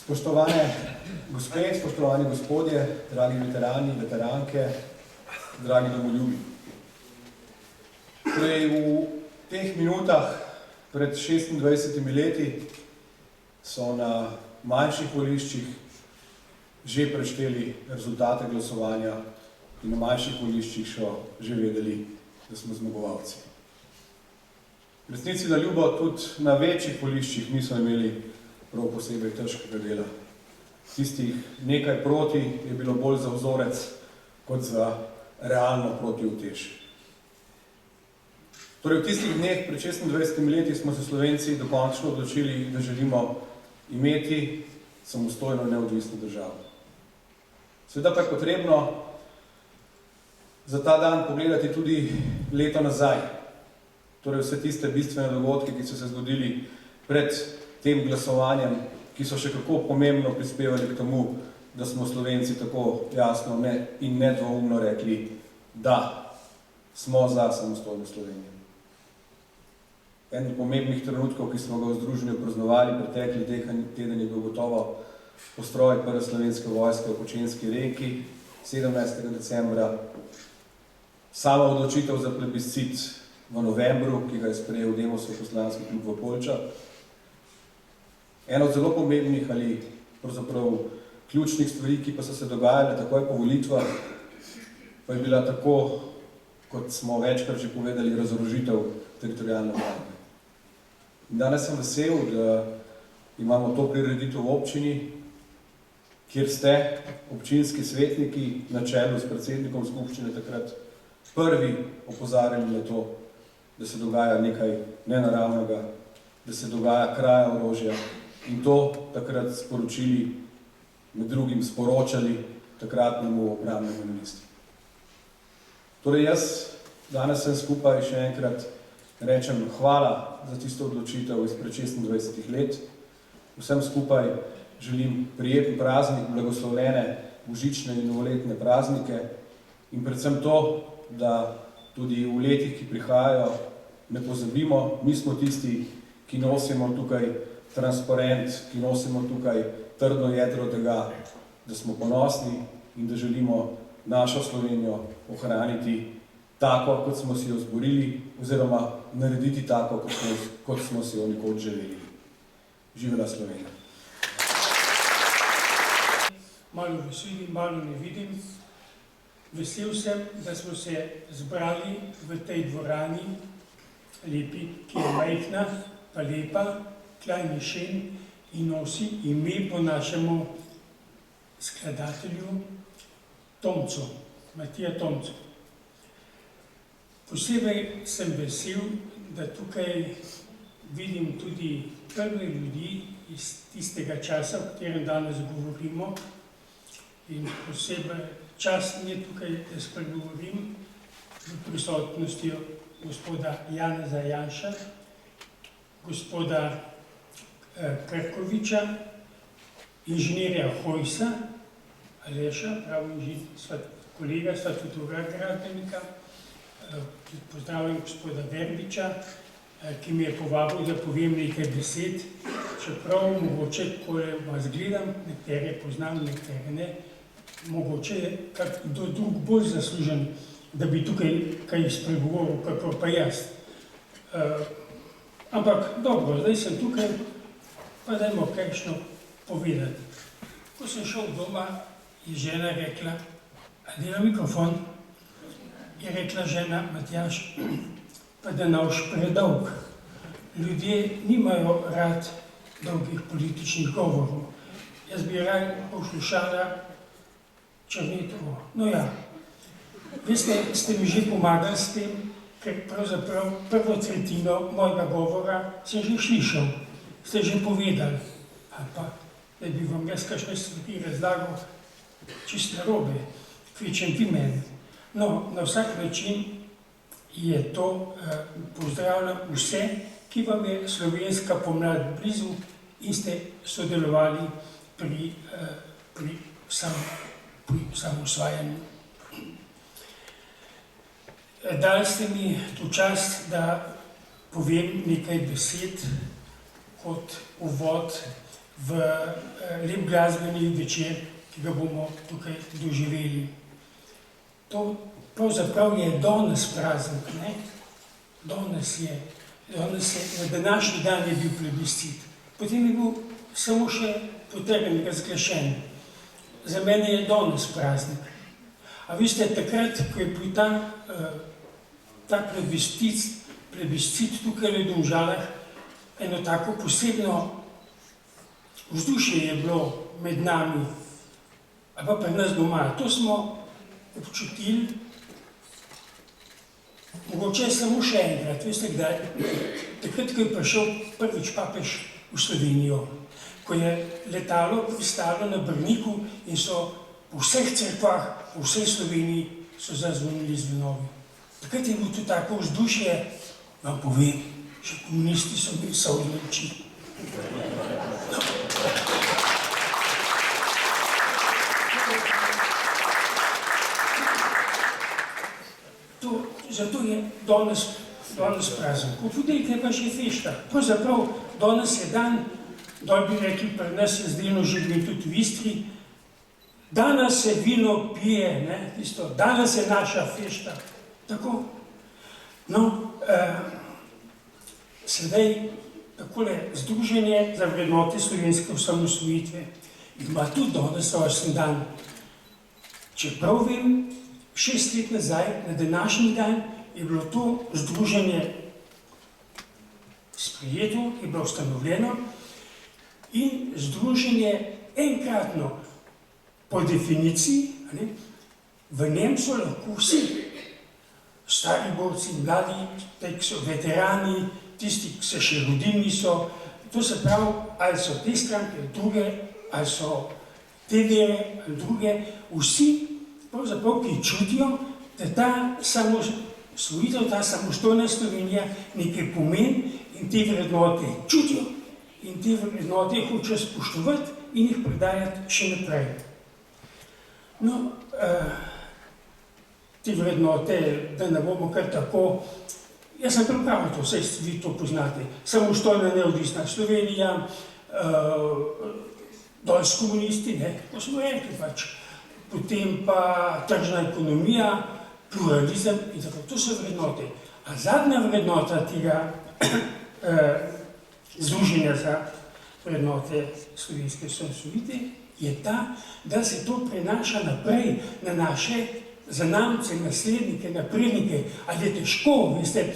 Spoštovane gospe, spoštovani gospodje, dragi veterani, veteranke, dragi domoljubi. Torej, v teh minutah pred 26 leti so na manjših voliščih že prešteli rezultate glasovanja in na manjših voliščih so že vedeli, da smo zmagovalci. V resnici na ljubo tudi na večjih voliščih niso imeli prav posebej težkega dela. Tistih nekaj proti je bilo bolj za vzorec, kot za realno protiutež. Torej, v tistih dneh pred 26 leti smo se Slovenci dokončno odločili, da želimo imeti samostojno neodvisno državo. Seveda pa je potrebno za ta dan pogledati tudi leto nazaj. Torej, vse tiste bistvene dogodke, ki so se zgodili pred tem glasovanjem, ki so še kako pomembno prispevali k tomu, da smo Slovenci tako jasno in nedvoumno rekli, da smo za samostojno Slovenijo. En od pomembnih trenutkov, ki smo ga v združenju praznovali pretekli teden, je bil gotovo postroj prve slovenske vojske v Kočenski Reki 17. decembra. Sama odločitev za plebiscit v novembru, ki ga je sprejel Demosov poslanski klub v Poljčah. Ena od zelo pomembnih ali pravzaprav ključnih stvari, ki pa so se dogajale takoj po volitvah, pa je bila tako, kot smo večkrat že povedali, razorožitev teritorialne obrambe. Danes sem vesel, da imamo to prireditev v občini, kjer ste občinski svetniki na čelu s predsednikom skupščine takrat prvi opozarjali na to, da se dogaja nekaj nenaravnega, da se dogaja kraja orožja in to takrat sporočili, med drugim sporočali takratnemu obrambnemu ministru. Torej jaz danes sem skupaj še enkrat rečem hvala za tisto odločitev izpred 26 let. Vsem skupaj želim prijeten praznik, blagoslovljene božične in novoletne praznike in predvsem to, da tudi v letih, ki prihajajo, ne pozabimo, mi smo tisti, ki nosimo tukaj transparent, ki nosimo tukaj trdno jedro tega, da smo ponosni in da želimo našo Slovenijo ohraniti tako, kot smo si jo zborili, oziroma narediti tako, kot smo si jo nekoč želeli. Živela Slovenija! Malo veseli, malo ne vidim. Vesel sem, da smo se zbrali v tej dvorani, lepi, ki je majhna, pa lepa, Klein Ješen in nosi ime po našemu skladatelju Tomcu, Matija Tomcu. Posebej sem vesel, da tukaj vidim tudi prve ljudi iz tistega časa, o katerem danes govorimo. In posebej čast mi je tukaj, da spregovorim v prisotnosti gospoda Janeza Janša, gospoda Krkoviča, inženirja Hojsa, Aleša, pravi kolega, sva tudi gradbenika, pozdravljam gospoda Verbiča, ki mi je povabil, da povem nekaj besed, čeprav mogoče, ko vas gledam, nekatere poznam, nekatere ne, mogoče je kdo drug bolj zaslužen, da bi tukaj kaj spregovoril, kakor pa jaz. Ampak dobro, zdaj sem tukaj, pa dajmo kakšno povedati. Ko sem šel doma, je žena rekla, a dela mikrofon? Je rekla žena, Matjaž, pa da navš predolg. Ljudje nimajo rad dolgih političnih govorov. Jaz bi rad poslušala Černetovo. No ja, veste, ste mi že pomagali s tem, ker pravzaprav prvo tretjino mojega govora sem že slišal, ste že povedali, ampak da bi vam jaz kakšne stvari razlagal čisto narobe, kvečem vi meni. No, na vsak način je to, pozdravljam vse, ki vam je slovenska pomlad blizu in ste sodelovali pri samosvajanju. Dali ste mi tu čast, da povem nekaj besed kot uvod v lep glasbeni večer, ki ga bomo tukaj doživeli. To pravzaprav je danes praznik, ne? Danes je, na današnji dan je bil plebiscit. Potem je bil samo še potreben, razglašen. Za mene je danes praznik. A veste, takrat, ko je bil ta plebiscit tukaj v Domžalah, eno tako posebno vzdušje je bilo med nami, a pa pri nas doma. To smo občutili, mogoče samo še enkrat, veste kdaj? Takrat, ko je prišel prvič papež v Slovenijo, ko je letalo pristalo na Brniku in so po vseh cerkvah, po vsej Sloveniji so zazvonili zvonovi. Takrat je bilo to tako vzdušje, vam povem, še komunisti so bili solne oči. Zato je danes praznik. V ponedeljek je pa še fešta. Pravzaprav danes je dan, dol bi rekli, pri nas je zdajno življenje tudi v Istri. Danes se vino pije, ne, tisto, danes je naša fešta. Tako. No, sedaj takole Združenje za vrednote slovenske osamosvojitve ima tudi danes rojstni dan. Čeprav vem, 6 let nazaj, na današnji dan, je bilo to združenje sprejeto, je bilo ustanovljeno in združenje enkratno, po definiciji, v njem so lahko vsi, stari borci, mladi, ki so veterani, tisti, ki se še rodili niso, to se pravi, ali so te stranke, druge, ali so te vere, ali druge, vsi, pravzaprav, ki čutijo, da ta samosvojitev, ta samostojna Slovenija nekaj pomeni in te vrednote čutijo in te vrednote hočejo spoštovati in jih predajati še naprej. No, te vrednote, da ne bomo kar tako, jaz sem pripravil to, vse vi to poznate, samostojna neodvisna Slovenija, dol s komunisti, ne, ko smo rekli pač, potem pa tržna ekonomija, pluralizem in tako. To so vrednote. A zadnja vrednota tega Združenja za vrednote slovenske osamosvojitve je ta, da se to prenaša naprej na naše zanamce, naslednike, naprednike. Ali je težko, veste,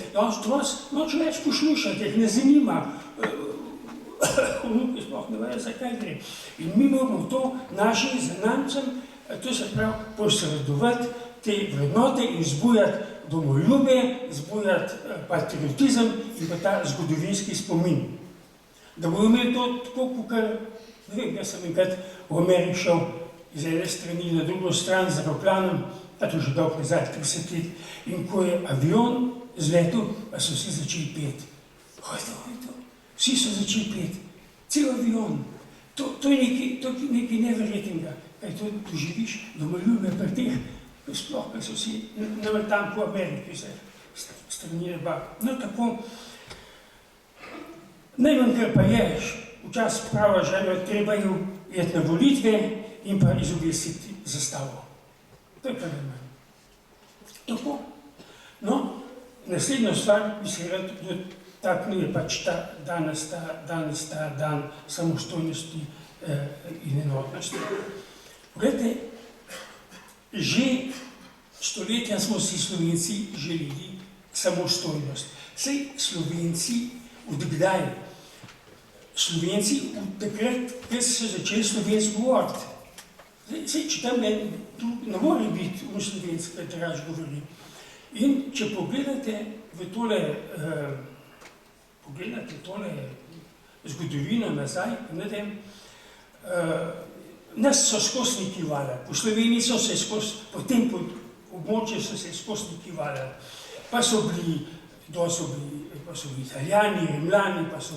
noč več poslušati, jih ne zanima, vnuki sploh ne vejo, zakaj gre. In mi moramo to našim zanamcem, to se pravi, posredovati te vrednote in vzbujati domoljubje, vzbujati patriotizem in pa ta zgodovinski spomin. Da bomo imeli to tako, kukar, ne vem, jaz sem enkrat v Ameriki šel iz ene strani na drugo stran z aeroplanom, pa to že dolgo nazaj, 30 let, in ko je avion zletel, pa so vsi začeli peti. Vsi so začeli peti. Cel avion. To je nekaj neverjetnega. Kaj to doživiš, domoljubje pri teh, sploh, kaj so vsi, ne tam po Ameriki, vse strani neba. No, tako, najmanj, kar pa je, včasih prava želja, treba je iti na volitve in pa izobesiti zastavo. To je pa najmanj. Tako. No, naslednjo stvar bi se rad dotaknil, je pač danes ta dan samostojnosti in enotnosti. Poglejte, že stoletja smo si Slovenci želeli samostojnost. Sej Slovenci odkdaj? Slovenci takrat, ko so začeli slovensko govoriti. Sej, če tam ne more biti v slovenski, kaj terač govori. In če pogledate v tole zgodovino nazaj, nas so skozi neki valjali, po Sloveniji so se skozi, po tem območju so se skozi neki valjali. Pa so bili Italijani, Rimljani, pa so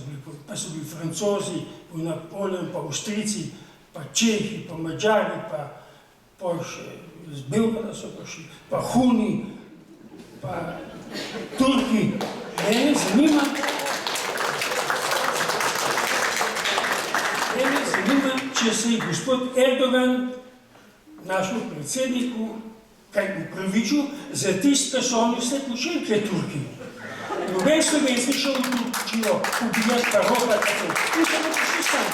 bili Francozi, pa Napoleon, pa Avstrijci, pa Čehi, pa Madžari, pa še z Belgrada so prišli, pa Huni, pa Turki. Mene zanima, če se je gospod Erdogan našemu predsedniku kaj upravičil za tist, kar so oni vse počeli, kaj Turki. Noben Slovenci šel v Turčijo ubijati pa roba tako. In se bo prišli sami.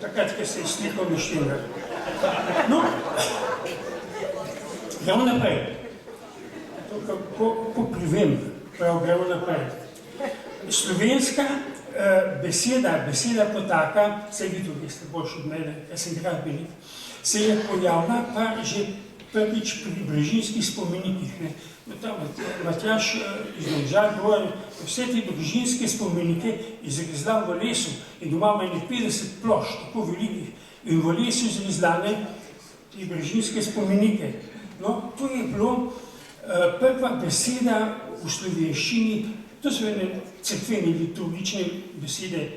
Takrat, ko se je slikal Mišljenga. No, gremo naprej. Ko privem, prav gremo naprej. Slovenska beseda kot taka, se vi tudi veste boljš od mene, ker sem gradbenik, se je pojavila pa že prvič pri Brežinskih spomenikih. Matjaž iz Domžal govoril, vse te Brežinske spomenike izrezlal v lesu in doma ima 50 plošč, tako velikih, in v lesu izrezlane te Brežinske spomenike. No, to je bilo prva beseda v slovenščini, to so ene cerkvene liturgične besede,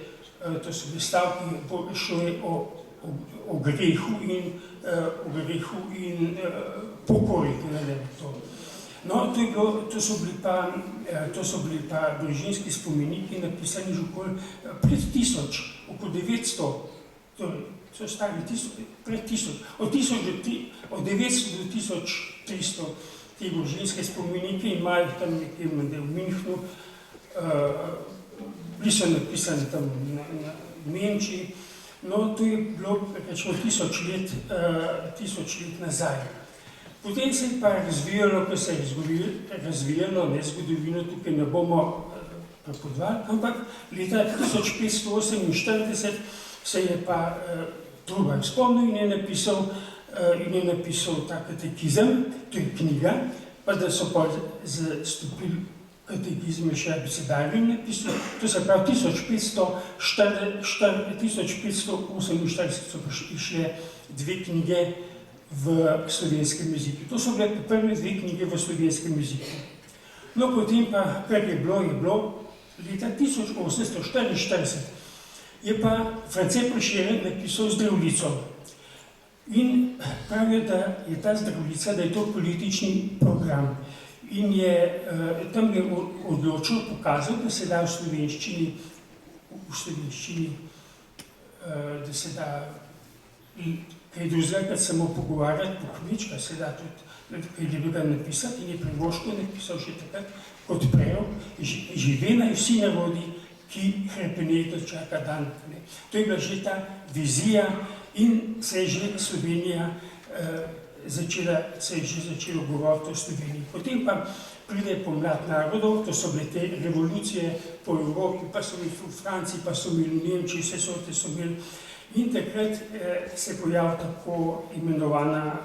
to so bile stavki, šlo je o grehu in pokori. No, to so bili pa Brežinski spomeniki napisani že pred 1000, okoli 900, torej, so stari pred 1000, od 900 do 1300 te Brežinske spomenike in imajo tam nekje v Münchnu, bili so napisani tam v Nemčiji. No, to je bilo, rečemo, 1000 let nazaj. Potem se je pa razvijalo, ko se je razvijalo, ne zgodovino, tukaj ne bomo prepodvali, ampak leta 1548 se je pa Trubar spomnil in je napisal ta katekizem, to je knjiga, pa da so pa stopili katekizme še abecedarjem napisal, to se pravi 1548 so išle dve knjige v slovenskem jeziku. To so bile prve dve knjige v slovenskem jeziku. No, potem pa, kar je bilo, leta 1844 je pa France Prešeren napisal Zdravljico. In pravijo, da je ta Zdravljica, da je to politični program. In tam je odločil, pokazal, da se da v slovenščini, da se da kaj drugega, kad samo pogovarjati po kmečka, se da tudi kaj drugega napisati in je Prevoško napisal še takrat kot prerok, živena je vsi narodi, ki hrepeneto čaka dan. To je bila že ta vizija in se je že Slovenija se je že začelo govoriti o Sloveniji. Potem pa pride pomlad narodov, to so bile te revolucije po Evropi, pa so imeli v Franciji, pa so imeli v Nemčiji, vse sorte so imeli. In takrat se pojavlja tako imenovana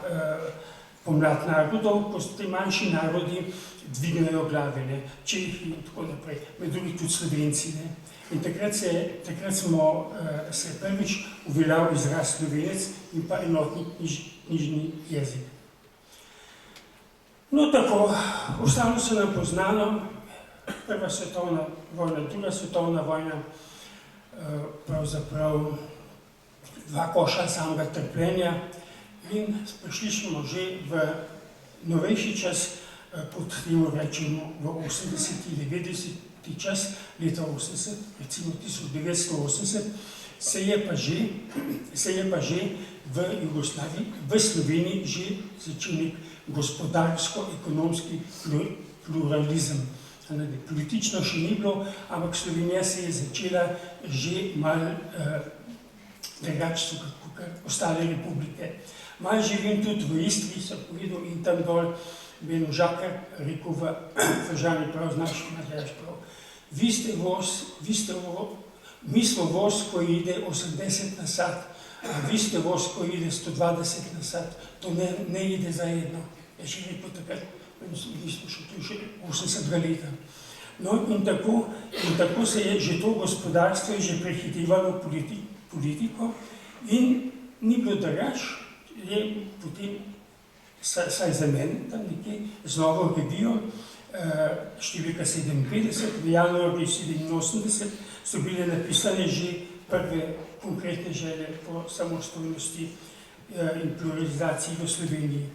pomlad narodov, ko so te manjši narodi dvignajo glave, Čehi in tako naprej, med drugim tudi Slovenci. In takrat se prvič uveljavil izraz slovenec in pa enotni knjižni jezik. No tako, ostalo se nam poznalo, Prva svetovna vojna, Druga svetovna vojna, pravzaprav dva koša samega trpljenja in prišli smo že v novejši čas, kot temu rečemo v 80-90 čas, leta 80, recimo 1980, se je pa že v Jugoslaviji, v Sloveniji že začel nek gospodarsko-ekonomski pluralizem. Politično še ni bilo, ampak Slovenija se je začela že malo drugače kot ostale republike. Malo živim tudi v Istri, sem povedal, in tam dol Beno Žakar rekel v Fržani prav, znaš, Matjaž prav. Mi smo voz, ko ide 80 na sat, a vi ste voz, ko ide 120 na sat. To ne ide zajedno. Je še rekel takrat, mi smo še tu še 80 leta. No in tako se je že to gospodarstvo že prehitevalo politiko in ni bilo drugače, je potem, saj za meni tam nekje, z novo revijo, številka 57, v januarju 87 so bile napisane že prve konkretne želje po samostojnosti in pluralizaciji v Sloveniji.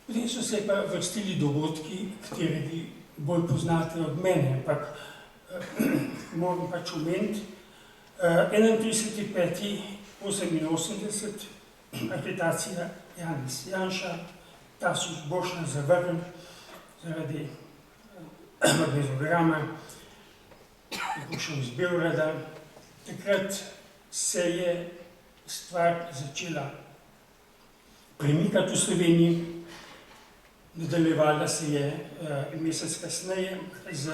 Potem so se pa vrstili dogodki, katere vi bolj poznate od mene, ampak moram pač omeniti. 31.5.88, aretacija Janez Janša, Tasus Bošnjak zavrnjen zaradi magnetograma, je prišel iz Beograda. Takrat se je stvar začela premikati v Sloveniji, nadaljevala se je mesec kasneje z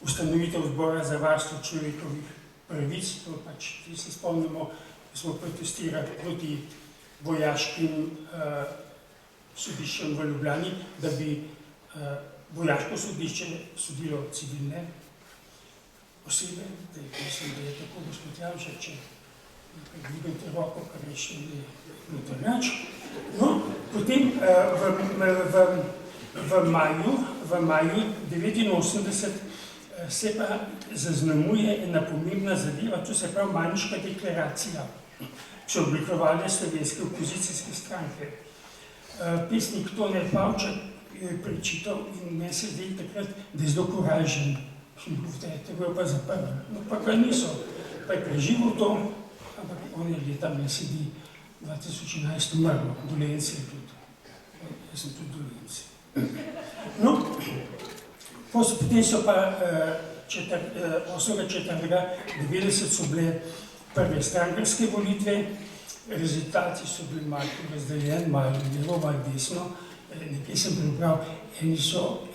ustanovitev Odbora za varstvo človekovih pravic. To pač, če se spomnimo, smo protestirali proti vojaškim sodiščem v Ljubljani, da bi vojaško sodišče sodilo civilne osebe. Mislim, da je tako gospod Janša, če dvigate roko, kar reči, da je drugač. No, potem v maju 89 se pa zaznamuje ena pomembna zadeva, to se pravi Majniška deklaracija, so oblikovali slovenske opozicijske stranke. Pesnik Tone Pavčak je prečital in meni se zdi takrat, da je zelo korajžen. Tako je pa zaprl. No, pa ga niso. Pa je preživel to, ampak on je leta, meni se zdi, 2011 umrl, Dolenci je tudi. Jaz sem tudi Dolenci. No, potem so pa 8.4.90 so bile prve strankarske volitve, rezultati so bili malo razdeljeni, malo levo, malo desno. Nekaj sem prebral, eni so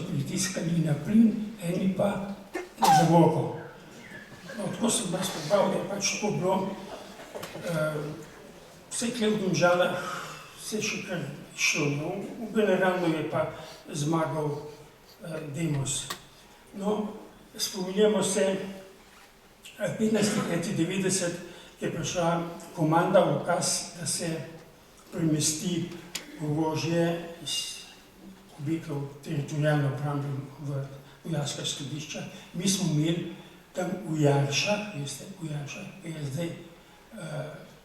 pritiskali na plin, eni pa na zavoko. No, tako sem vas prebral, da je pač tako bilo. Vse kle v Domžalah, vse še kar šlo, generalno je pa zmagal Demos. No, spominjamo se 15.90, je prišla komanda v ukaz, da se premesti orožje iz objektov teritorijalne obrambe v vojaška skladišča. Mi smo imeli tam v Jaršah, veste, v Jaršah je zdaj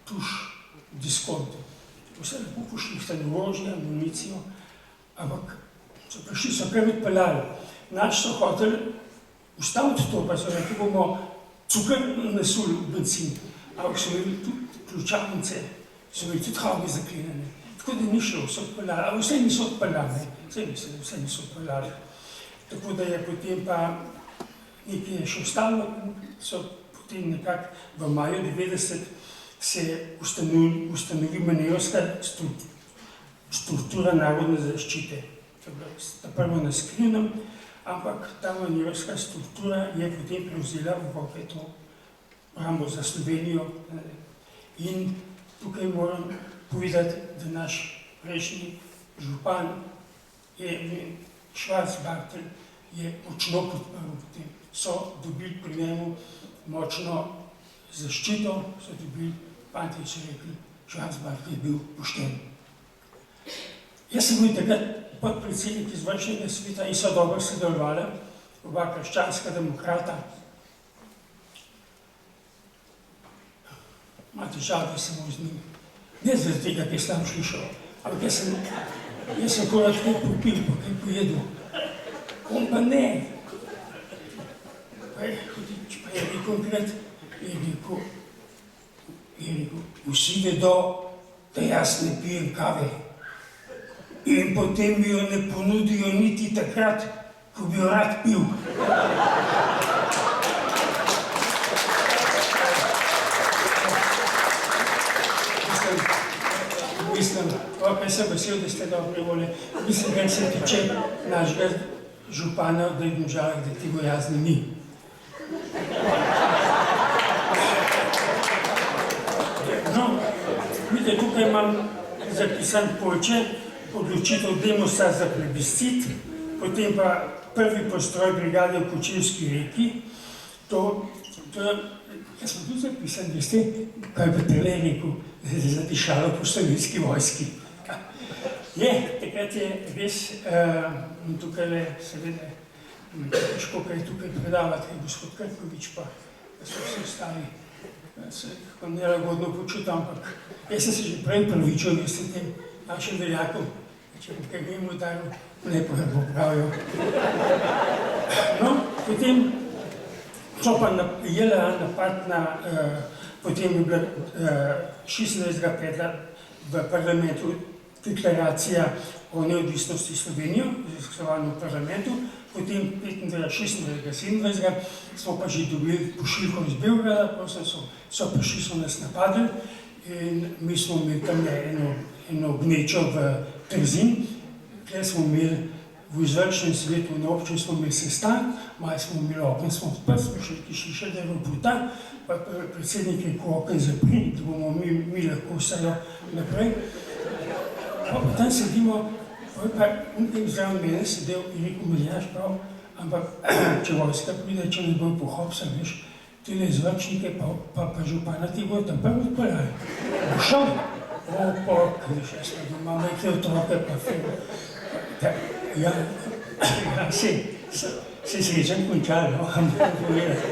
tuš diskont. Vse lepo pošlihtali orožje, amunicijo, ampak so prišli, so kar odpeljali. Naš so hoteli ustaviti to, pa so rekli, bomo cukr nasuli v benzin, ampak so imeli tudi ključavnice, so imeli tudi havne zaklenjene. Tako da ni šlo, so odpeljali, ampak vse niso odpeljali, vse niso odpeljali. Tako da je potem pa nekaj še ostalo, so potem nekako v maju 90 se ustanovi manevrska struktura narodne zaščite. To je bila prvo na Skrivnem, ampak ta manevrska struktura je potem prevzela v roke to obrambo za Slovenijo. In tukaj moram povedati, da naš prejšnji župan Schwarzbartel je močno podprl potem. So dobili pri njemu močno zaščito, so dobili, fantje so rekli, Schwarzbartel je bil pošten. Jaz sem bil takrat podpredsednik izvršnega sveta in so dobro sodelovali, oba krščanska demokrata. Ima težave samo z njim. Ne zaradi tega, ker sem slišal, ampak jaz sem korat tako popil, pa kaj pojedel. On pa ne. Pa je rekel enkrat, je rekel, vsi vedo, da jaz ne pijem kave. In potem mi jo ne ponudijo niti takrat, ko bi jo rad pil. Mislim, kaj sem vesel, da ste dobre volje. Mislim, da se tiče našega župana, da je v Domžalah, da te bojazni ni. No, vidite, tukaj imam zapisan Poljče, odločitev Demosa za plebiscit, potem pa prvi postroj brigade v Kočevski reki. Jaz sem tudi zapisan, veste, kaj je Petrle rekel, da je zadišalo po slovenski vojski. Takrat je res, in tukaj le, seveda, težko kaj tukaj predavati, je gospod Krkovič pa so vsi ostali, se kako nelagodno počutim, ampak jaz sem se že prej prvičil, veste, tem našim veljakom, če bom kaj vem udaril, lepo ga popravijo. No, potem so pa JLA napad na, potem je bila 26. v parlamentu deklaracija o neodvisnosti Slovenije, izglasovano v parlamentu, potem 25, 26, 27 smo pa že dobili pošiljko iz Beograda, potem so prišli, so nas napadli in mi smo imeli tam eno gnečo v Trzin, kjer smo imeli v izvršnem svetu na občini smo imeli sestanek, malo smo imeli okno, smo odprli, smo šli še da je puta, pa predsednik je rekel okno zapri, da bomo mi lahko vsejo naprej. Pa tam sedimo, pa nekaj zraven mene sedel in rekel, Miljaš prav, ampak če vojska pride, če ne bojo pohopsa, veš, tile izvršnike pa župana ti bojo tam prvi odpeljali. Šel, veš, jaz pa doma nekaj otroke, pa febo. Ja, se srečen končal, no, ampak povedati.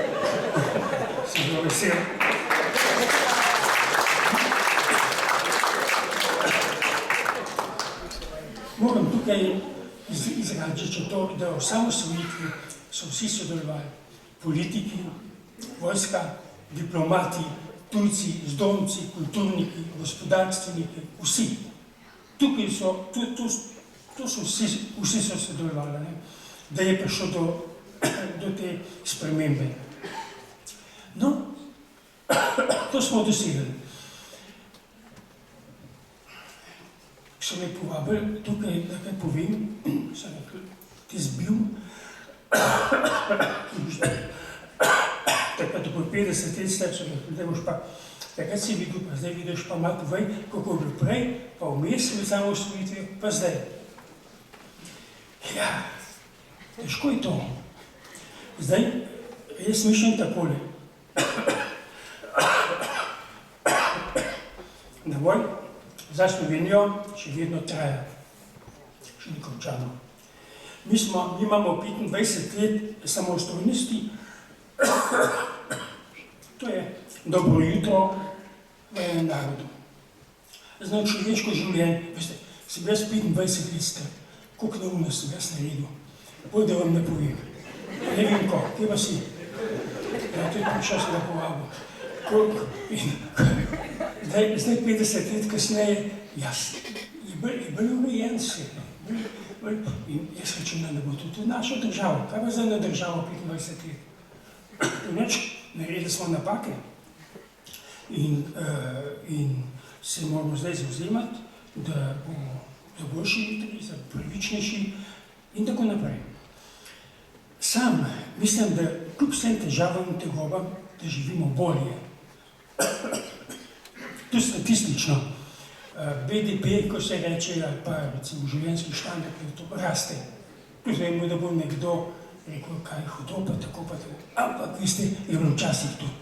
Sem zelo vesel. Moram tukaj izračiti to, da v osamosvojitvi so vsi sodelovali. Politiki, vojska, diplomati, tujci, zdomci, kulturniki, gospodarstveniki, vsi. Tukaj so, tu so vsi so sodelovali, ne? Da je prišlo do te spremembe. No, to smo dosegli. So me povabili tukaj, da kaj povem, sem rekel, ti zbil, takrat po 50 let star, so rekel, da boš pa, takrat si videl, pa zdaj vidiš pa malo povej, kako je bilo prej, pa vmes v samosvojitvi, pa zdaj. Ja, težko je to. Zdaj, jaz mišljam takole. Naboj za Slovenijo še vedno traja, še ni končano. Mi imamo 25 let samostojnosti, to je dobro jutro v enem narodu. Zdaj, človeško življenje, veste, sem jaz 25 let star, koliko neumno sem jaz naredil, bolj da vam ne povem. Ne vem ko, kje pa si? Ja, tudi prišel sem da povabil. Zdaj 50 let kasneje, je bil urejen svet. In jaz računam, da bo tudi našo državo. Kaj pa zdaj na državo 25 let? Neč, naredili smo napake in se moramo zdaj zauzemati, da bo boljši jutri, za pravičnejši in tako naprej. Sam mislim, da kljub vsem težavam in tegobam, da živimo bolje. Tudi statistično. BDP, ko se reče, ali pa recimo življenjski štandard, to raste. Tudi vemo, da bo nekdo rekel, kaj je hudo, pa tako, ampak veste, je bilo včasih tudi.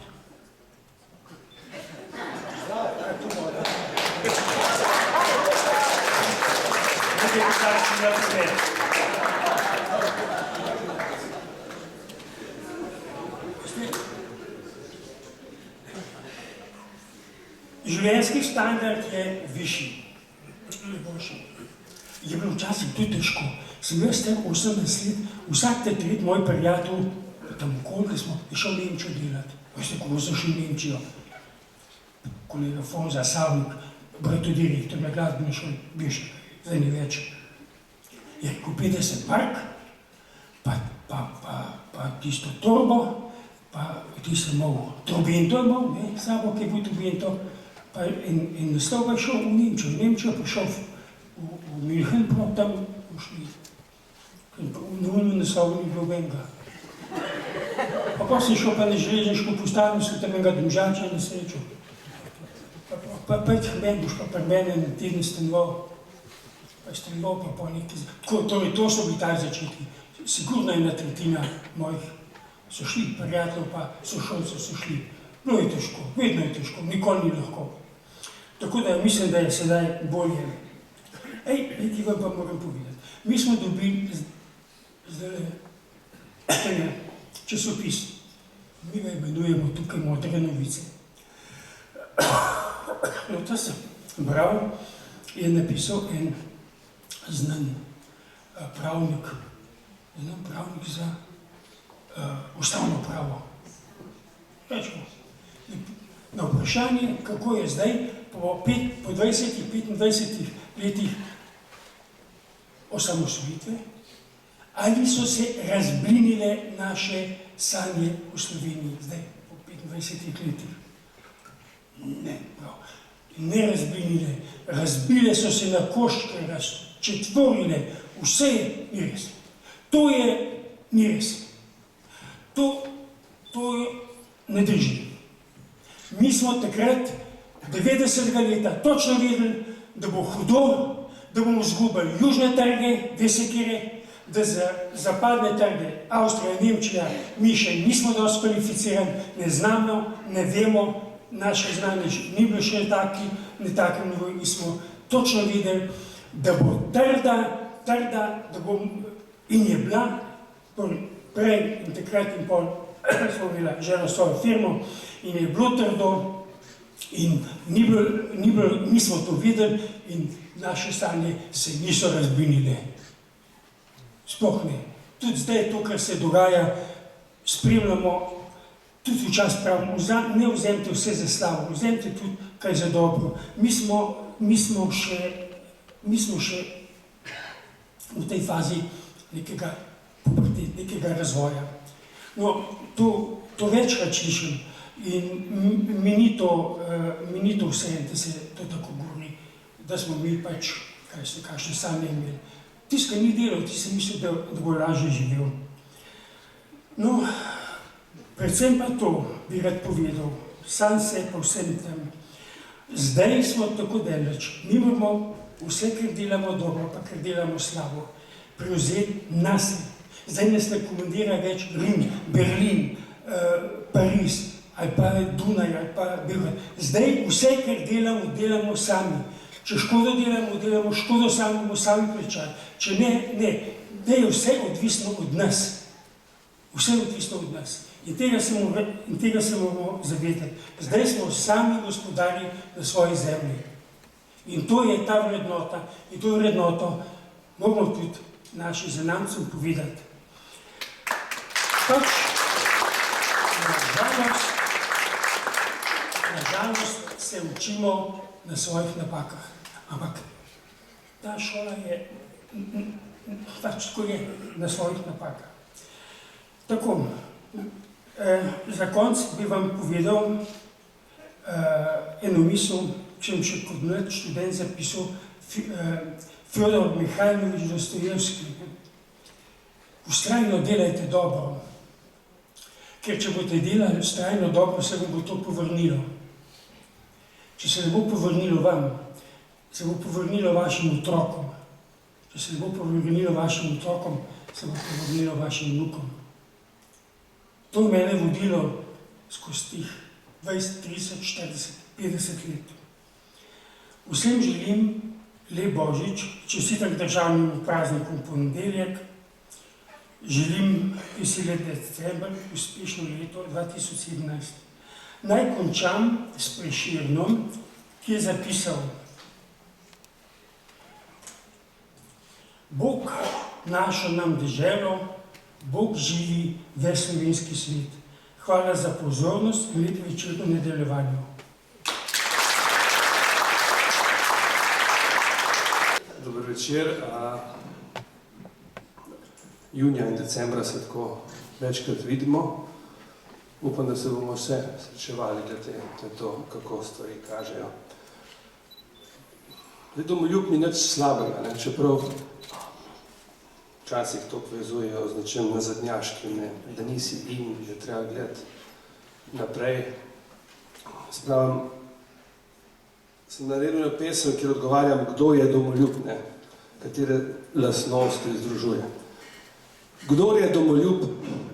Življenjski standard je višji, je boljši. Je bilo včasih tudi težko. Sem jaz tem 18 let, vsak tret moj prijatelj, tam okoli smo, je šel v Nemčijo delati. Veste, kako so šli v Nemčijo? Kolega Fonza, Savnik, bratodirektor na glasbeni šoli, bivši, zdaj ni več. Je rekel 50 mark, pa tisto torbo, pa tisto malo trobento imel, sabo, ki je bil trobento, in naslov je šel v Nemčijo. V Nemčijo prišel v München, tam šli. Na unem naslovu ni bilo venga. Pa sem šel pa na železniško postavo, sem tam enega Domžalča na srečo. Pa men boš pa pri mene na teden stanoval. Pa stanoval pa po nekaj. Torej, to so bili taj začetki. Sigurno ena tretjina mojih so šli, prijateljev pa sošolcev so šli. No je težko, vedno je težko, nikoli ni lahko. Tako da mislim, da je sedaj bolje. Nekaj vam pa moram povedati. Mi smo dobili zdaj časopis. Mi ga imenujemo tukaj Modre novice. No, to sem bral, je napisal en znan pravnik za ustavno pravo. Rečemo, na vprašanje, kako je zdaj, po 20-25 letih osamosvojitve, ali so se razblinile naše sanje v Sloveniji zdaj, po 25 letih. Ne, prav. Ne razblinile, razbile so se na koščke, razčetvorile, vse ni res. To ni res. To ne drži. Mi smo takrat, 90. leta, točno vedeli, da bo hudo, da bomo izgubili južne trge, desekire, da za zapadne trge, Avstrija, Nemčija, mi še nismo dosti kvalificirani, ne znamo, ne vemo, naše znanje ni bilo še na takem nivoju, mi smo točno videli, da bo trda, da bo in je bila, prej in takrat in pol smo imeli že na svojo firmo in je bilo trdo in mi smo to videli in naše sanje se niso razblinile. Sploh ne. Tudi zdaj to, kar se dogaja, spremljamo, tudi včasih pravimo, ne vzemite vse za slavo, vzemite tudi kaj za dobro. Mi smo še v tej fazi nekega razvoja. No, to večkrat slišim in mi ni to vse, da se to tako gurni, da smo mi pač, kakšne sanje imeli. Tisti, ki ni delal, ti si mislil, da bo lažje živel. No, predvsem pa to bi rad povedal, sam se pa vsem tem. Zdaj smo tako daleč, mi moramo vse, kar delamo dobro, pa kar delamo slabo, prevzeti nas. Zdaj nas ne komandira več Rim, Berlin, Pariz, ali pa Dunaj, ali pa Beograd. Zdaj vse, kar delamo, delamo sami. Če škodo delamo škodo sami, bomo sami plačali. Če ne, da je vse odvisno od nas. Vse je odvisno od nas. In tega se moramo zavedati. Zdaj smo sami gospodari na svoji zemlji. In to je ta vrednota. In to vrednoto moramo tudi našim zanamcem povedati. Pač, nažalost se učimo na svojih napakah. Ampak ta šola je, pač tako je, na svojih napakah. Tako, za konc bi vam povedal eno misel, ki sem še kot mlad študent zapisal, Fjodor Mihajlovič Dostojevski. Vztrajno delajte dobro, ker če boste delali vztrajno dobro, se vam bo to povrnilo. Če se ne bo povrnilo vam, se bo povrnilo vašim otrokom. Če se ne bo povrnilo vašim otrokom, se bo povrnilo vašim vnukom. To je mene vodilo skozi tih 20, 30, 40, 50 let. Vsem želim lep Božič, čestitam državnim praznikom ponedeljek, želim veseli december, uspešno leto 2017. Naj končam s Prešernom, ki je zapisal: Bog našel nam deželo, Bog živi ves slovenski svet. Hvala za pozornost in lep večer v nadaljevanju. Dober večer. Junija in decembra se tako večkrat vidimo. Upam, da se bomo vse srečevali glede na to, kako stvari kažejo. Domoljub ni nič slabega, čeprav včasih to povezujejo z nečim nazadnjaškim, da nisi in, da treba gledati naprej. Spravim, sem naredil pesem, kjer odgovarjam, kdo je domoljub, katere lastnosti združuje. Kdor je domoljub,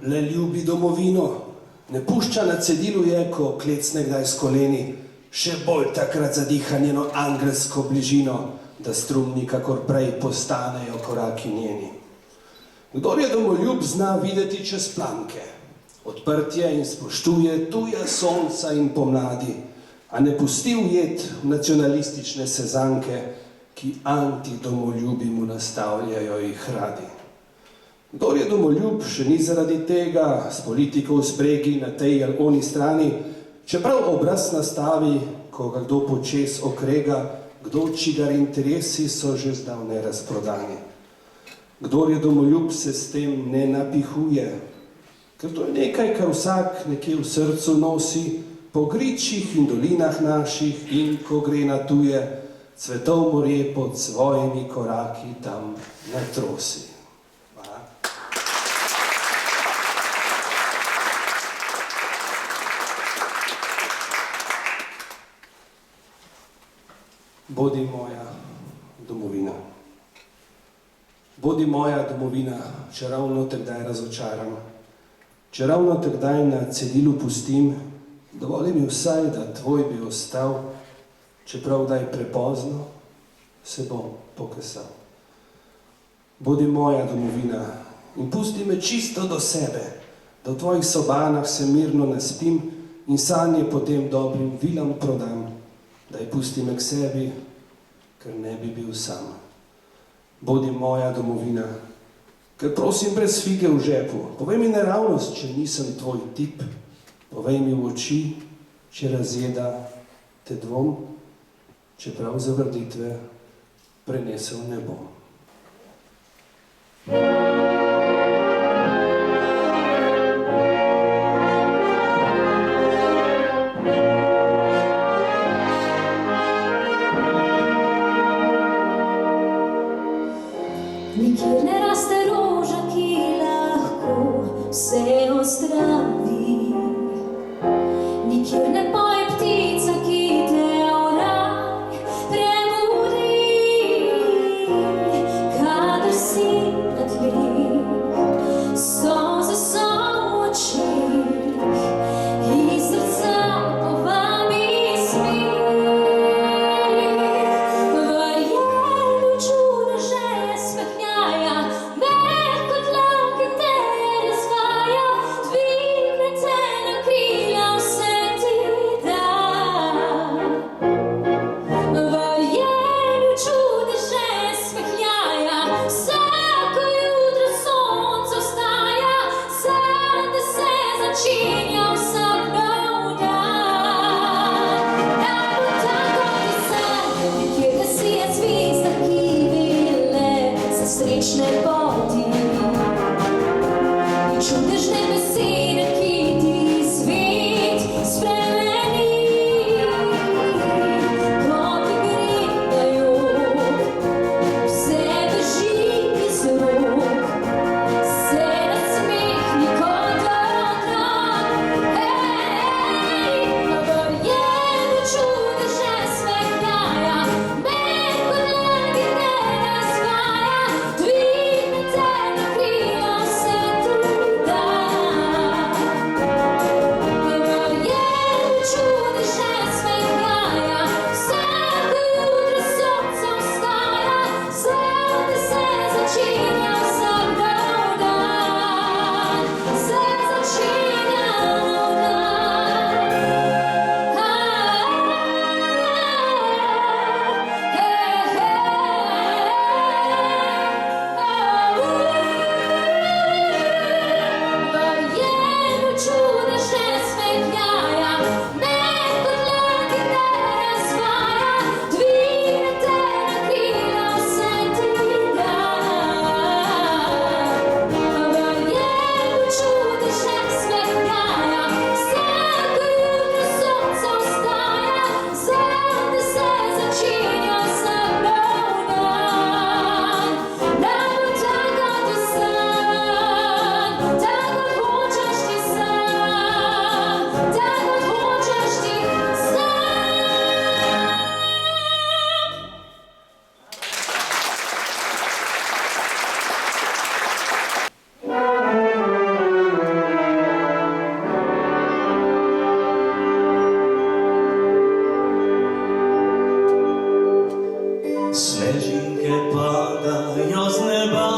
le ljubi domovino, ne pušča na cedilu je, ko klecne kdaj s koleni, še bolj takrat zadiha njeno angelsko bližino, da strumni kakor prej postanejo koraki njeni. Kdor je domoljub, zna videti čez planke, odprtje in spoštuje tuja sonca in pomladi, a ne pusti ujet v nacionalistične sezanke, ki antidomoljubi mu nastavljajo jih radi. Kdor je domoljub, še ni zaradi tega s politiko v spregi na tej ali oni strani, čeprav obraz nastavi, ko ga kdo počez okrega, kdo čigar interesi so že zdavnaj razprodani. Kdor je domoljub, se s tem ne napihuje, ker to je nekaj, kar vsak nekje v srcu nosi, po gričih in dolinah naših, in ko gre na tuje, cvetov morje pod svojimi koraki tam ne trosi. Bodi moja domovina. Bodi moja domovina, če ravno te kdaj razočaram, če ravno te kdaj na cedilu pustim, dovoli mi vsaj, da tvoj bi ostal, čeprav kdaj prepozno se bom pokesal. Bodi moja domovina in pusti me čisto do sebe, da v tvojih sobanah se mirno naspim in sanje potem dobrim vilam prodam, daj pusti me k sebi, ker ne bi bil sam. Bodi moja domovina, ker prosim brez fige v žepu, povej mi naravnost, če nisem tvoj tip, povej mi v oči, če razjeda te dvom, čeprav zavrditve prenesel ne bom. Nikjer ne raste roža, ki lahko vse ozdravi. Nikjer ne poje ptica, ki te v raj prebudi. Kadar si na tleh, solze so v očeh, iz srca povabi smeh. Verjemi v čudeže smehljaja, mehko tlak, ki te razvaja, dvigne te na krila, vse ti da. Verjemi v čudeže smehljaja, vsako jutro sonce vstaja, zate se začenja vsak nov dan. Naj bo tako ti san, nekje da sija zvezda, ki vele za srečne poti. In čudežne besede, ki ti svet spremeni. Ko ti gredajo, vse drži iz rok, se nasmehni kot otrok. Verjemi v čudeže smehljaja, mehko tlak, ki te razvaja, dvigne te na krila, vse ti da. Verjemi v čudeže smehljaja, vsako jutro sonce vstaja, zate se začenja vsak nov dan. Se začenja nov Verjemi v čudeže smehljaja, mehko tlak, ki te razvaja, dvigne te na krila, vse ti da. Verjemi v čudeže smehljaja, vsako jutro sonce vstaja, zate se začenja vsak nov dan. Naj bo tak, kot je san, tak, kot hočeš ti sam, tak, kot hočeš ti sam. Snežinke padajo z neba,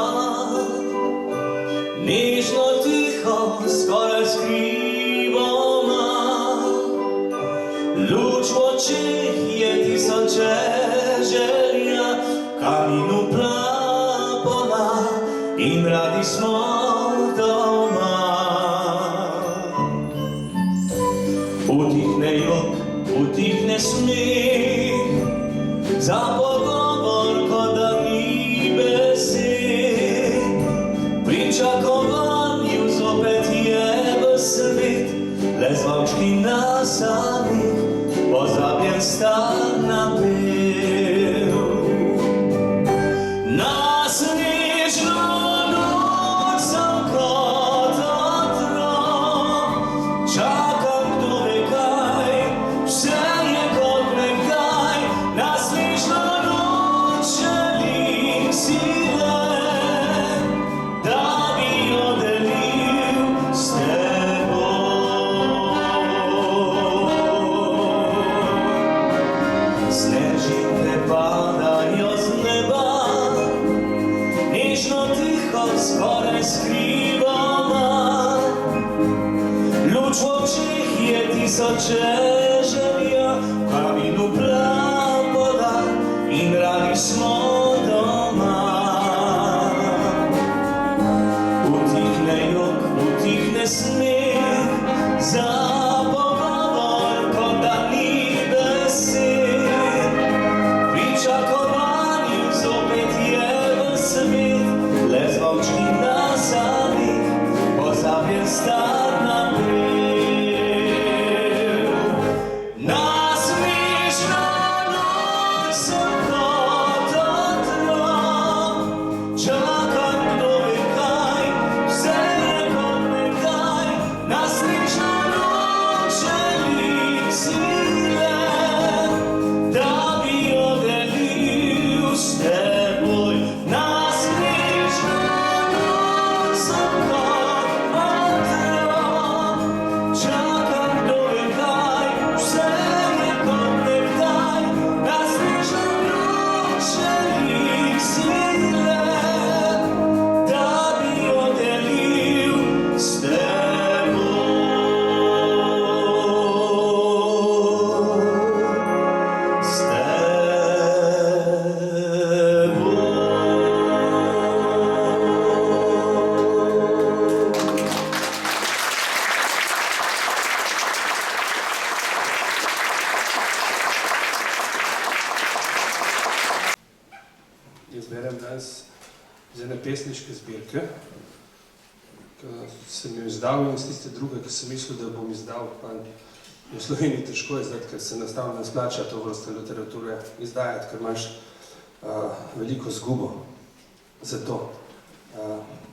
nežno, tiho, skoraj skrivoma. Luč v očeh je tisoče želja, kamin uplapola, in radi smo doma. Utihne jok, utihne smeh, za pogovor, kot da ni besed. Pričakovanju zopet je v svet, le zvončki na sami, pozabljen star napev. Na snežno noč sem kot otrok, čakam kdo ve kaj, vse je kot nekdaj. Na snežno noč želim si le, da bi jo delil s teboj. Snežinke padajo z neba, nežno, tiho, skoraj skrivoma. Luč v očeh je tisoče želja, v kaminu plav voda in radi smo doma. Utihne jok, utihne smeh, za pogovor, kot da ni besed. Pričakovanju zopet je v svet, le zvončki na sami, pozabljen star napev. Na snežno noč sem kot otrok, čakam kdo ve kaj, vse je kot nekdaj. Na snežno noč želim si le, da bi jo delil s teboj. Na snežno noč sem kot otrok, čakam kdo ve kaj, vse je kot nekdaj. Na snežno noč želim si le, da bi jo delil s teboj. S teboj. Jaz berem danes iz ene pesniške zbirke, ki sem jo izdal, in iz tiste druge, ki sem mislil, da bom izdal, pa v Sloveniji težko izdati, ker se enostavno ne splača to vrste literature izdajati, ker imaš veliko zgubo za to,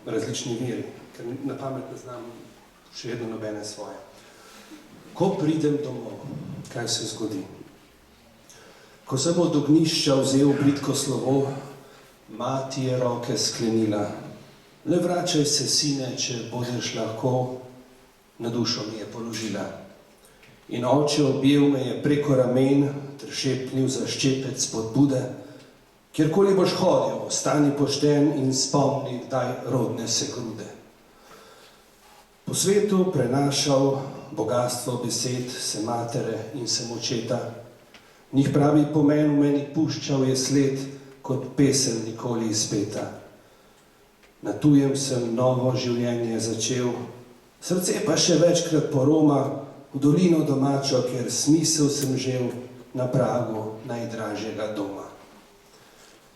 različni viri, ker na pamet ne znam še vedno nobene svoje. Ko pridem domov, kaj se zgodi? Ko sem od ognjišča vzel bridko slovo, mati je roke sklenila. Le vračaj se, sine, če bodeš lahko, na dušo mi je položila. In oče objel me je preko ramen, ter šepnil za ščepec spodbude. Kjerkoli boš hodil, ostani pošten in spomni, kdaj rodne se grude. Po svetu prenašal bogastvo besed, se matere in se očeta. Njih pravi pomen v meni puščal je sled, kot pesem nikoli izpeta. Na tujem sem novo življenje začel, srce pa še večkrat poroma, v dolino domačo, kjer smisel sem žel, na pragu najdražjega doma.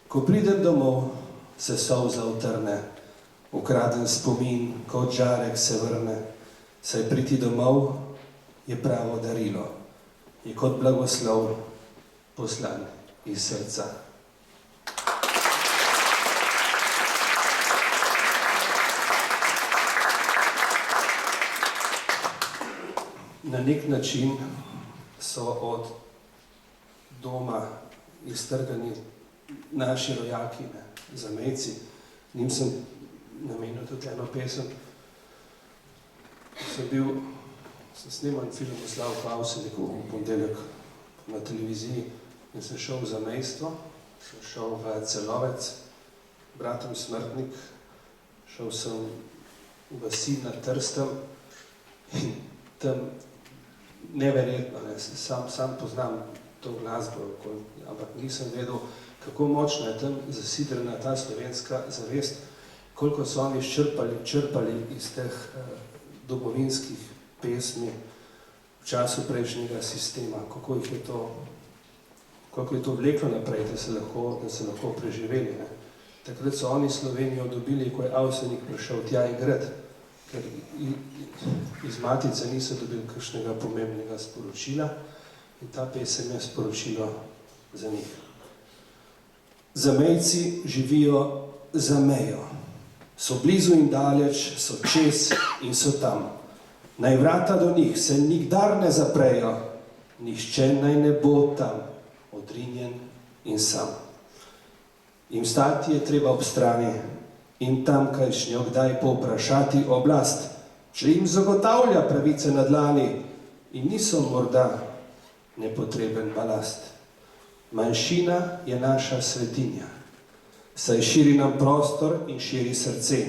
Ko pridem domov, se solza utrne, ukraden spomin, kot žarek se vrne, saj priti domov je pravo darilo, je kot blagoslov poslan iz srca. Na nek način so od doma iztrgani naši rojaki, zamejci. Njim sem namenil tudi eno pesem. Sem snimal film o Slavku Avseniku v ponedeljek na televiziji in sem šel v zamejstvo, sem šel v Celovec, bratom Smrtnik, šel sem v vasi nad Trstem in tam neverjetno, sam poznam to glasbo, ampak nisem vedel, kako močna je tam zasidrana ta slovenska zavest koliko so oni črpali iz teh domovinskih pesmi v času prejšnjega sistema, koliko je to vleklo naprej, da se lahko preživeli. Ne. Takrat so oni Slovenijo dobili, ko je Avsenik prišel tja igrat, ker iz Matice niso dobili kakšnega pomembnega sporočila in ta pesem je sporočilo za njih. Zamejci živijo za mejo, so blizu in daleč, so čez in so tam. Naj vrata do njih se nikdar ne zaprejo, nihče naj ne bo tam, odrinjen in sam. Im stati je treba ob strani in tamkajšnjo kdaj povprašati oblast, če jim zagotavlja pravice na dlani in niso morda nepotreben balast. Manjšina je naša svetinja, saj širi nam prostor in širi srce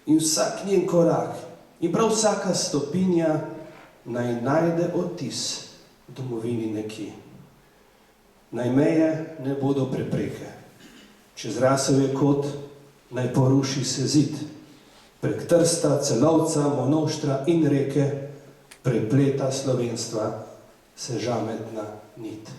in vsak njen korak in prav vsaka stopinja naj najde odtis domovini nekje. Naj meje ne bodo prepreke, čez rasel je kot, naj poruši se zid, prek Trsta, Celovca, Monoštra in reke prepleta slovenstva se žametna nit.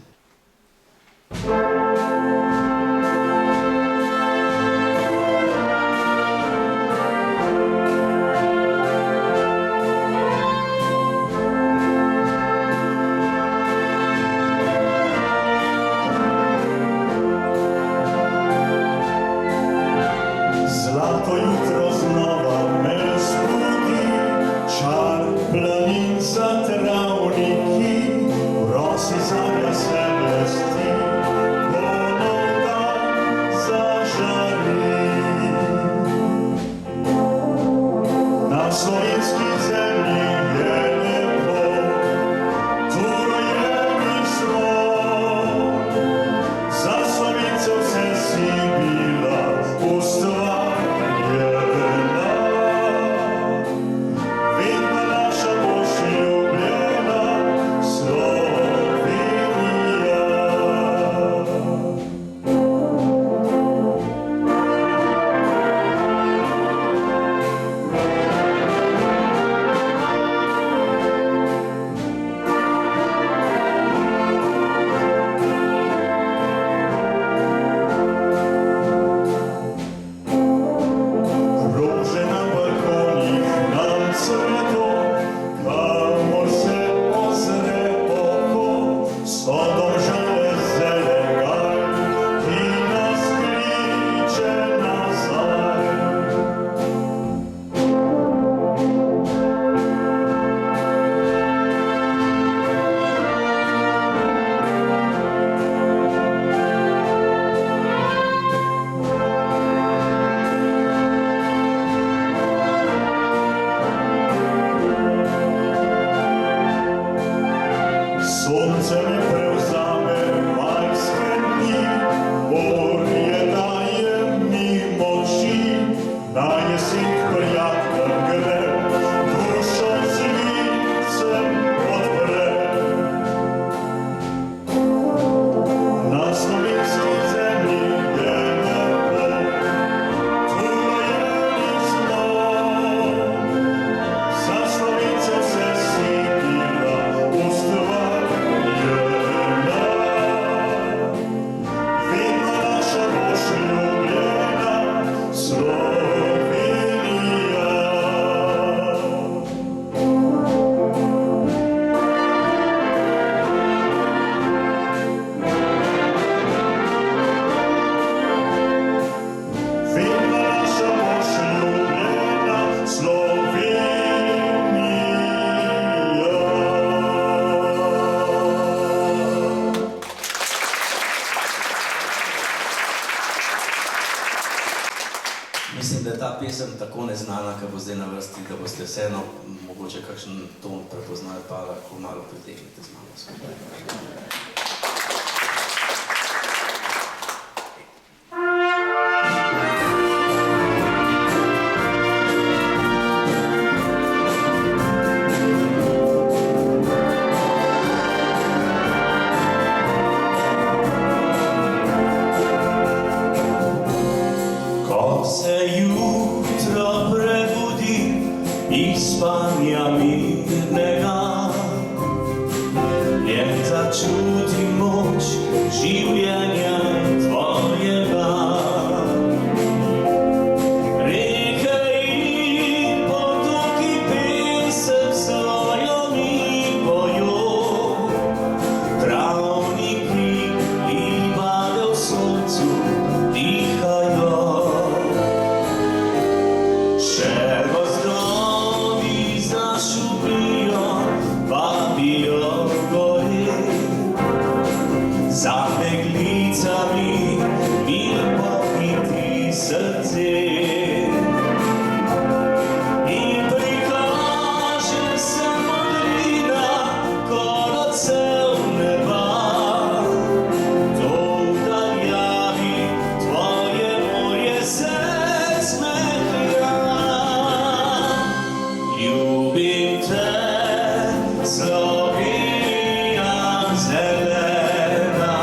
Zlato jutro znova me razbudi, čar planinca travniki, prosi zarja se blesti, ko nov dan zažari. Na slovenski zemlji je lepo, tu rojeni smo, za Slovencev vse si bila ustvarjena. Vedno naša boš ljubljena Slovenija. Rože na balkonih nam cveto, kamor se ozre oko, so Domžale zelen gaj, ki nas kliče nazaj. Sonce me prevzame majske dni, morje daje mi moči, na jesen k prijateljem grem, dušo cvilicem odprem. Na slovenski zemlji je lepo, tu rojeni smo, za Slovence vse si bila ustvarjena. Vedno naša boš ljubljena Slovenija. Vedno naša boš ljubljena Slovenija. Mislim, da je ta pesem tako neznana, ki bo zdaj na vrsti, da boste vseeno mogoče kakšen ton prepoznali, pa lahko malo pritegnete z mano skupaj. Ko se jug iz spanja mirnega, njen začuti moč življenja tvojega. Reke in potoki pesem svojo mi pojo, travniki livade v soncu dihajo. Še gozdovi zašumijo, vabijo gori, za meglicami mi pohiti srce. In prikaže se modrina kot odsev neba, to v daljavi tvoje morje se smehlja. Ljubim te, Slovenija zelena,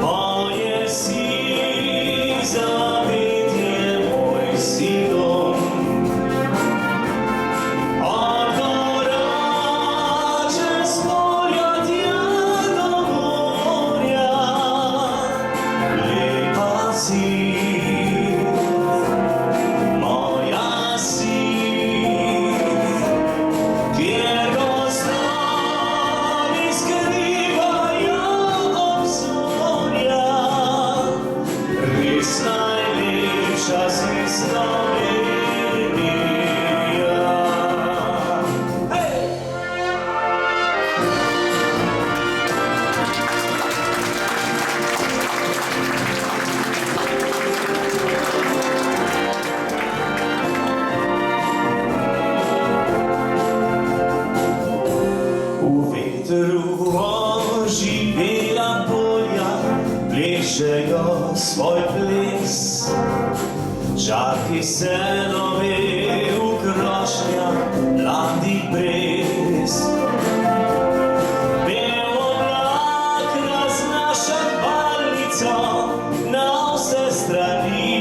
moje si zavetje, moj si dom. Od gora čez polja tja do morja, lepa si, moja si. Kjer gozdovi skrivajo obzorja, res najlepša si Slovenija. Hej! V vetru oživela polja plešejo svoj ples, žarki se nove v krošnjah mladih brez. Bel oblak raznaša hvalnico na vse strani,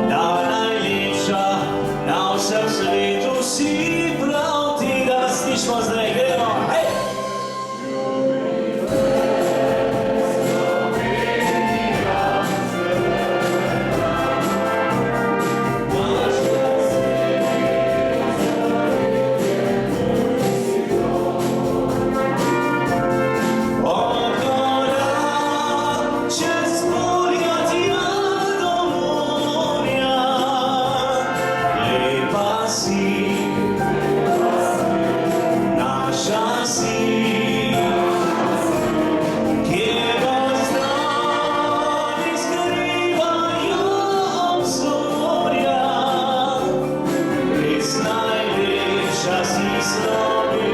da najlepša na vsem svetu si, prav tega slišimo zdaj, gremo, hej! Od gora čez polja tja do morja, lepa si, naša si. Kjer gozdovi skrivajo obzorja, res najlepša si Slovenija.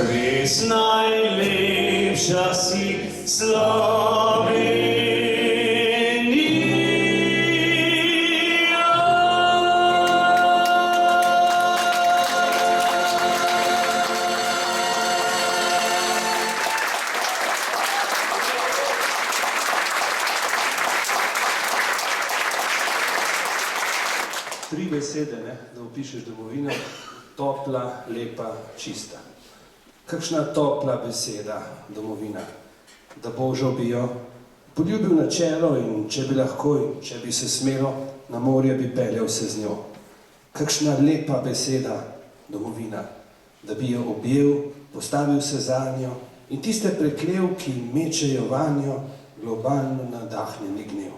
Res najlepša si Tri besede, ne, da opišeš domovino: topla, lepa, čista. Kakšna topla beseda, domovina, da Božo bi jo poljubil na čelo in če bi lahko in če bi se smelo, na morje bi peljal se z njo. Kakšna lepa beseda, domovina, da bi jo objel, postavil se zanjo in tiste preklev, ki mečejo vanjo, globalno nadahnjeni gnev.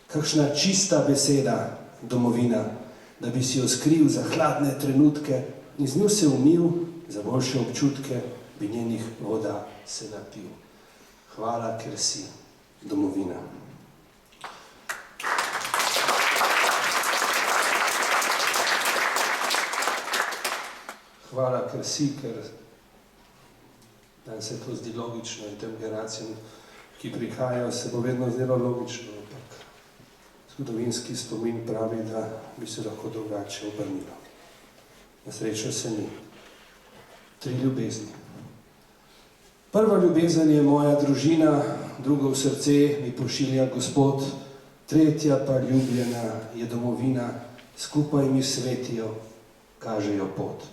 Kakšna čista beseda, domovina, da bi si jo skril za hladne trenutke in z njo se umil, za boljše občutke bi njenih voda se napil. Hvala, ker si, domovina. Hvala, ker si, ker nam se to zdi logično in tem generacijam, ki prihajajo, se bo vedno zdelo logično, ampak zgodovinski spomin pravi, da bi se lahko drugače obrnilo. Na srečo se ni. 3 ljubezni. Prva ljubezen je moja družina, drugo v srce mi pošilja Gospod, tretja pa ljubljena je domovina, skupaj mi svetijo, kažejo pot.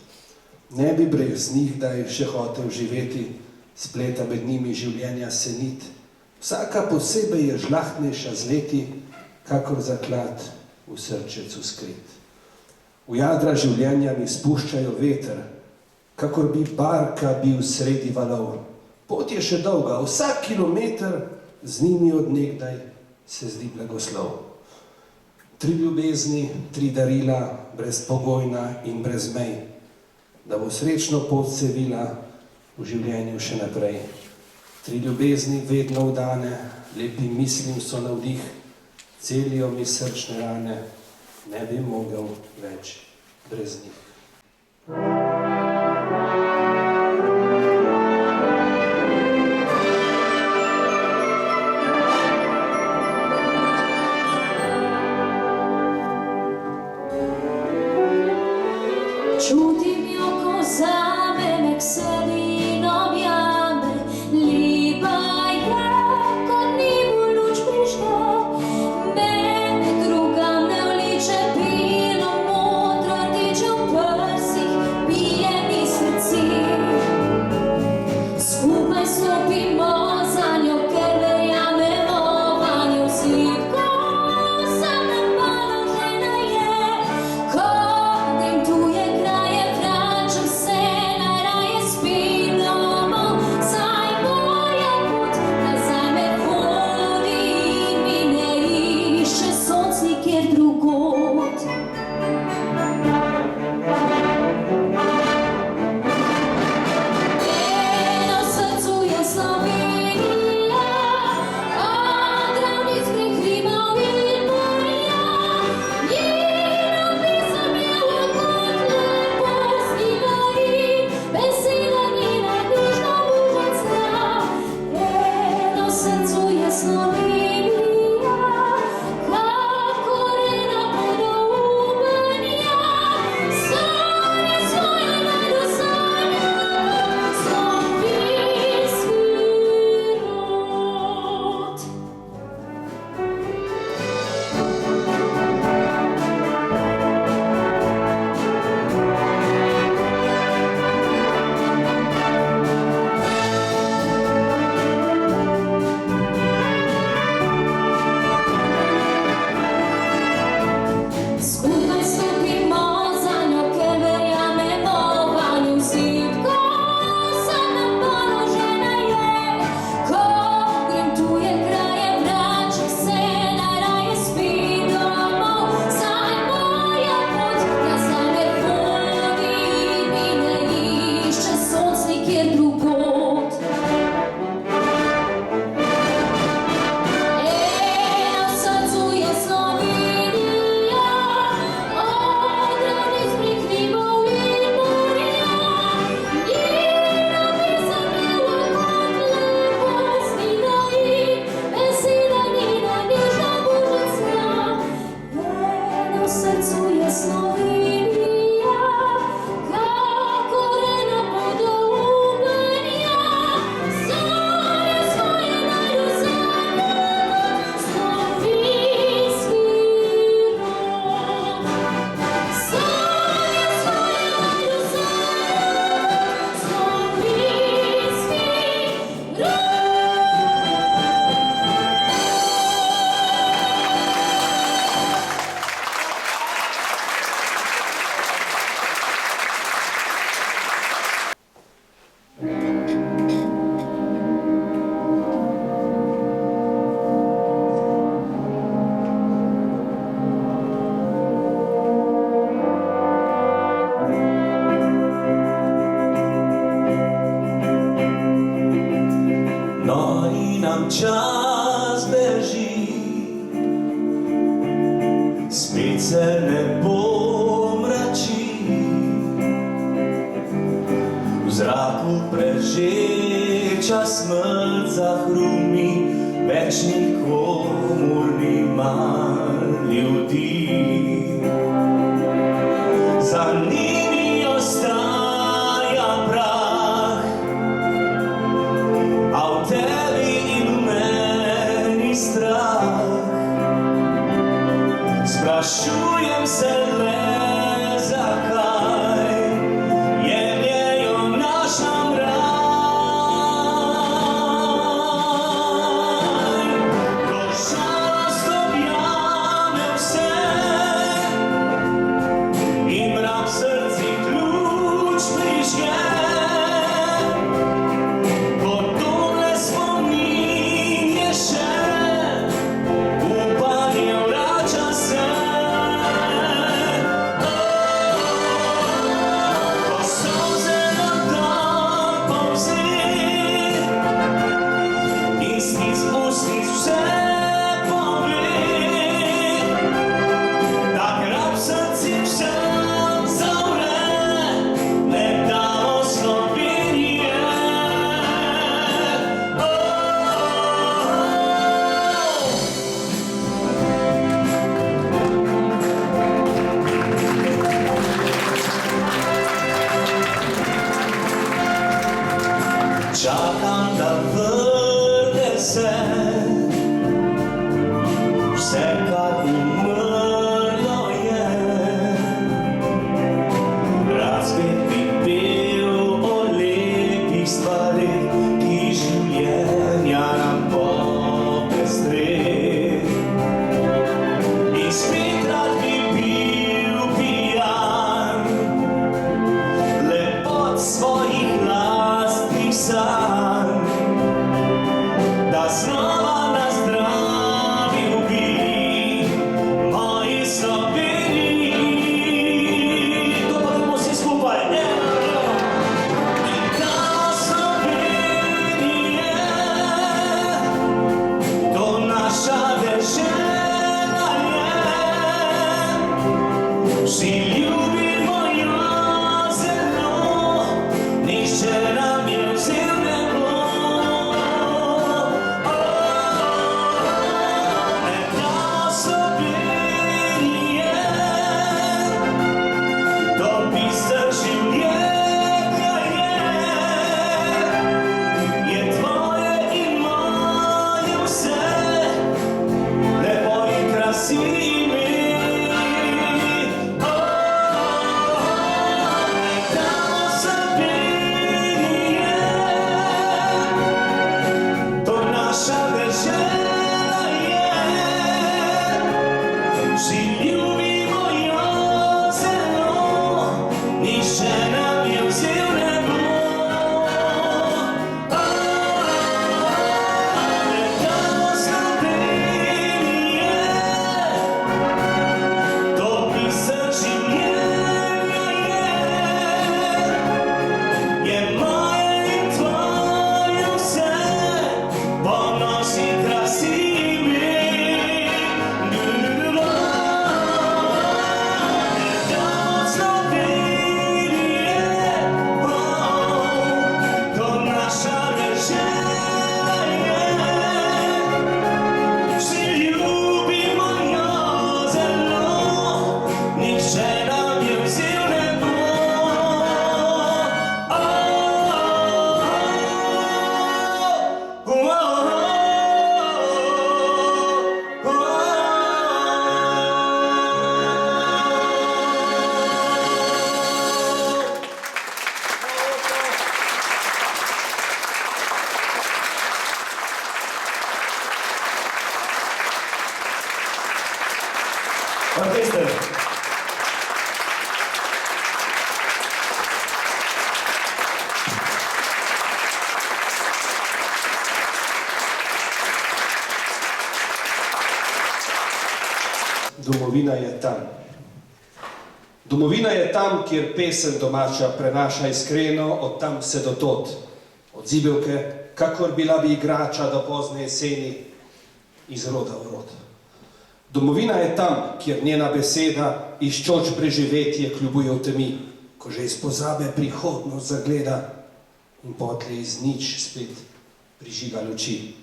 Ne bi brez njih daj še hotel živeti, spleta med njimi življenja senit. Vsaka posebej je žlahtnejša z leti, kakor zaklad v srčecu skrit. V jadra življenja mi spuščajo veter, kakor bi barka bil sredi valov. Pot je še dolga, vsak kilometer z njimi od nekdaj se zdi blagoslov. 3 ljubezni, 3 darila, brezpogojna in brez mej, da bo srečno pot se vila v življenju še naprej. 3 ljubezni vedno vdane, lepi mislim so navdih, celijo mi srčne rane, ne bi mogel več brez njih. Čutim jo, ko zame me k sebi in objame, lepa je, ko njemu luč prižge. Mene druga ne vleče, bilo modro rdeče v prsih, bije mi srce. Skupaj stopimo za njo, ker verjamemo vanjo, sipko sama položena je. Ko grem tuje kraje, vračam se, najraje spim domov, saj moja pot nazaj me vodi in mi ne išče sonc nikjer drugod. Eno v srcu je Slovenija, od ravnic prek hribov in morja. Njeno pisem je lahkot, lepost in gori, beseda njena nežno božanska. Eno v srcu je Slovenija, kakor ena podobanja. Sanje svoje najdu sanja, slovenski rod. Skupaj stopimo za njo, ker verjamemo vanjo, sipko sama položena je. Ko grem tuje kraje, vračam se, najraje spim domov, saj moja pot nazaj me vodi in mi ne išče sonc nikjer drugod. Eno v srcu je Slovenija, od ravnic prek hribov in morja. Njeno pisem je lahkot, lepost in gori, beseda njena nežna božanska. Eno v srcu je Slovenija, kakor ena podobanja. Sanje svoje najdu sanja, slovenski rod. Sanje svoje najdu sanja, slovenski rod. No in nam čas beži, spet se nebo mrači, v zraku prežeča smrt zahrumi, več nikomur nima ljudi. Za njimi ostaja prah, a v tebi in v meni Sprašujem se le, zakaj jemljejo naš nam raj. Ko žalost objame vse in mrak v srcih ključ prižge, ko tole spomin je še, upanje vrača se. Ko solze nam dan polzi in stisk ustnic vse pove, takrat v srcih vsem zavre, ne damo Slovenije. Čakam, da vrne se vse, kar umrlo je. Rad spet bi pel o lepih stvareh, ki življenja nam popestre. In spet rad bi bil pijan lepot svojih lastnih sanj, da znova nazdravil bi moji Sloveniji. To povemo vsi skupaj. In da Slovenije, to naša dežela je. Vsi ljubimo jo zelo, nihče nam je vzel ne bo. Ne damo Slovenije, to biser življenja je tvoje in moje vse, lepo in krasime. Ne damo Slovenije, to naša dežela je. Vsi ljubimo jo zelo, nihče nam je vzel ne bo. Ne damo Slovenije, to biser življenja je moje in tvoje vse, ponos in krasime. Ne damo Slovenije, to naša dežela je. Vsi ljubimo jo zelo, nihče nam je vzel ne bo. Orkester. Domovina je tam. Domovina je tam, kjer pesem domača prenaša iskreno od tam vse do tod. Od zibelke, kakor bila bi igrača do pozne jeseni, iz roda v rod. Domovina je tam, kjer njena beseda iščoč preživetje kljubuje v temi, ko že iz pozabe prihodnost zagleda in potlej iz nič spet prižiga luči.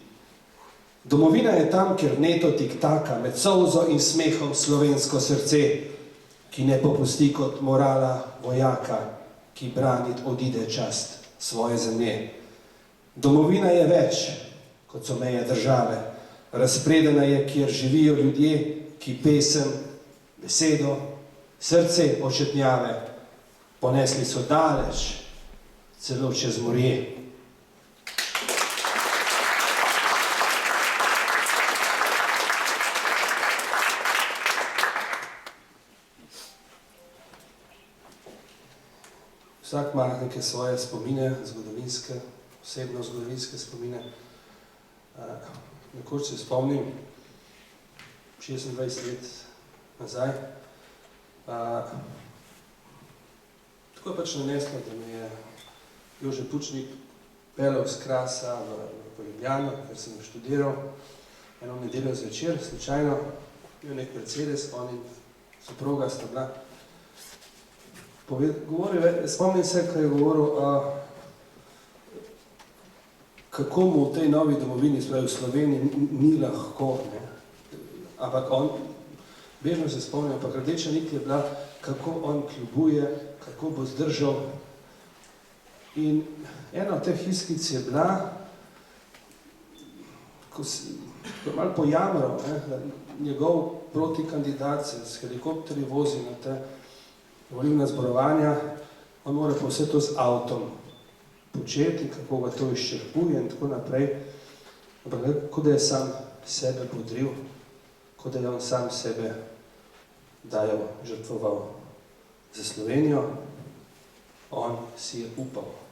Domovina je tam, kjer neto tiktaka med solzo in smehom slovensko srce, ki ne popusti kot morala vojaka, ki branit odide čast svoje zemlje. Domovina je več, kot so meje države. Razpredena je, kjer živijo ljudje, ki pesem besedo, srce očetnjave, ponesli so daleč, celo čez morje. Vsak ima neke svoje spomine, zgodovinske, osebno zgodovinske spomine. Nekoč se spomnim, 26 let nazaj, tako je pač naneslo, da me je Jože Pučnik peljal s Krasa v Ljubljano, ker sem študiral eno nedeljo zvečer, slučajno, imel nek Mercedes, on in soproga sta bila. Spomnim se, ko je govoril, kako mu v tej novi domovini, spravi v Sloveniji, ni lahko. Ne? Ampak on, bežno se spomnim, ampak rdeča nit je bila, kako on kljubuje, kako bo zdržal. In ena od teh iskic je bila, ko je malo pojamral, da njegov protikandidat se s helikopterji vozi na te volilna zborovanja, on mora pa vse to z avtom početi, kako ga to izčrpuje in tako naprej. Ampak kot da je sam sebe bodril, kot da je on sam sebe dajal, žrtvoval za Slovenijo, on si je upal.